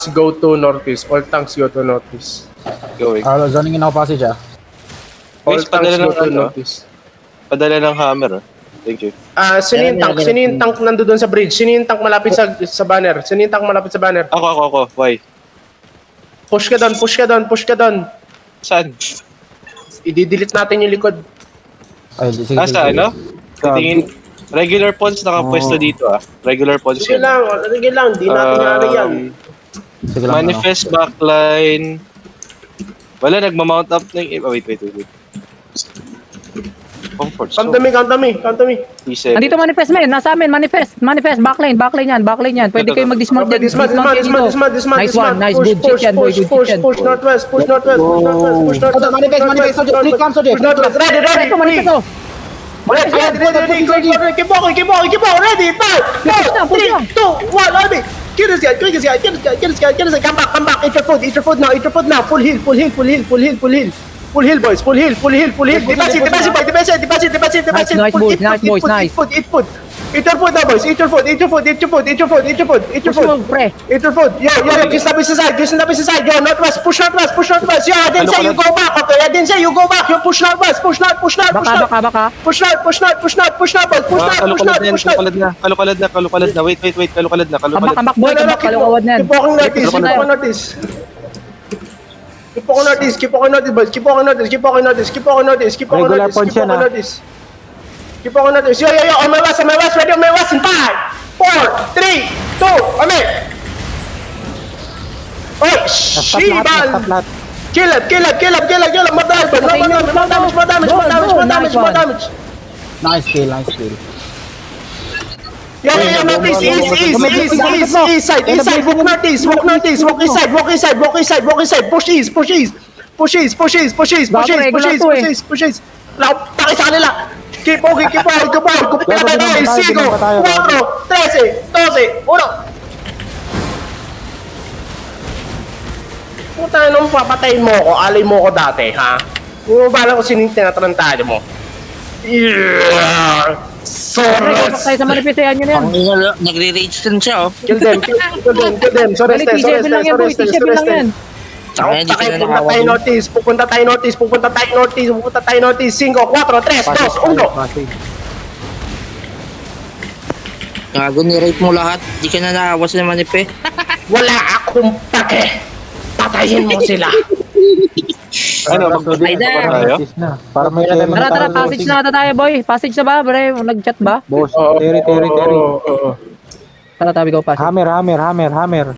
go to northeast. All tanks go to northeast. Going. Zoning in ako passage All Guys, tanks padala go ng to ano? northeast. Padala ng hammer. Thank you. Sino yung tank? Sino yung tank nando doon sa bridge? Sino yung tank malapit sa banner? Sino yung tank malapit sa banner? Ako. Why? Push ka doon. Saan? I-delete natin yung likod. Ay, sige. Sa ano? Tingin. Regular pawns nakapwesto dito Regular pawns Sige yan. lang. Di natin nari yan. Sige lang, Manifest backline. Wala, nagmamount up na yung... Oh, wait. Comfort Count zone. to me. T7. Andito manifest men, nasa amin, manifest, backline yan. Pwede kayo mag-dismount yan. Dismount. Nice one, nice, good shit yan, boy, good shit yan. Push northwest. Manifest, please come, Sojek. Push northwest. Ready. Ito, manifest to. Keep walking. Ready. 5, 4, 3, 2, 1. Army. Get this guy. Come back. Eat your food now. Full heal, boys. Full heal. Deposit. Nice, boys, nice. Eat food. Eat your food now, boys. Eat your food. Push mo, pre. Eat your food. Yo, just stop inside. Yo, northwest. Push northwest. Yo, I didn't say you go back, okay? I didn't say you go back. You push northwest. Push north. Baka. Push north, boys. Kalukalad na. Wait. Kalukalad na. Kambak, boy, kalukawad na yan. Keep walking northeast. Keep walking northeast, boys. Keep walking northeast. Keep walking northeast. Yo. On my west. Ready on my west in 5, 4, 3, 2. Amen. Oy, Shiban. Kill it. More damage. Nice kill. Yo, northeast, east side, walk northeast, walk east side, push east. Taki sa kanila. Keep walking. Kumpita tayo, 5, 4, 3, 2, 1. Puta nung papatayin mo ako, alay mo ako dati, ha? Bumabala ko sino yung tinatarantado mo. Yeah! Tayo sa manifest yan yun yan. Nagre-rage din siya, oh. Kill them. Sorry, Balik, T7 lang yan, boy. T7 lang yan. Tsaka hindi sila nakawa. Pupunta tayo northeast. 5, 4, 3, 2, 1. Gago, ni-rape mo lahat. Di ka na nakawas naman ni Pe. Wala akong pake. Patayin mo sila. Ano, Ay na. Para may Tara, passage na ata tayo, boy. Passage na ba, bre? Nag-chat ba? Boss, Oo. Terry. Tara, tabi ko, passage. Hammer.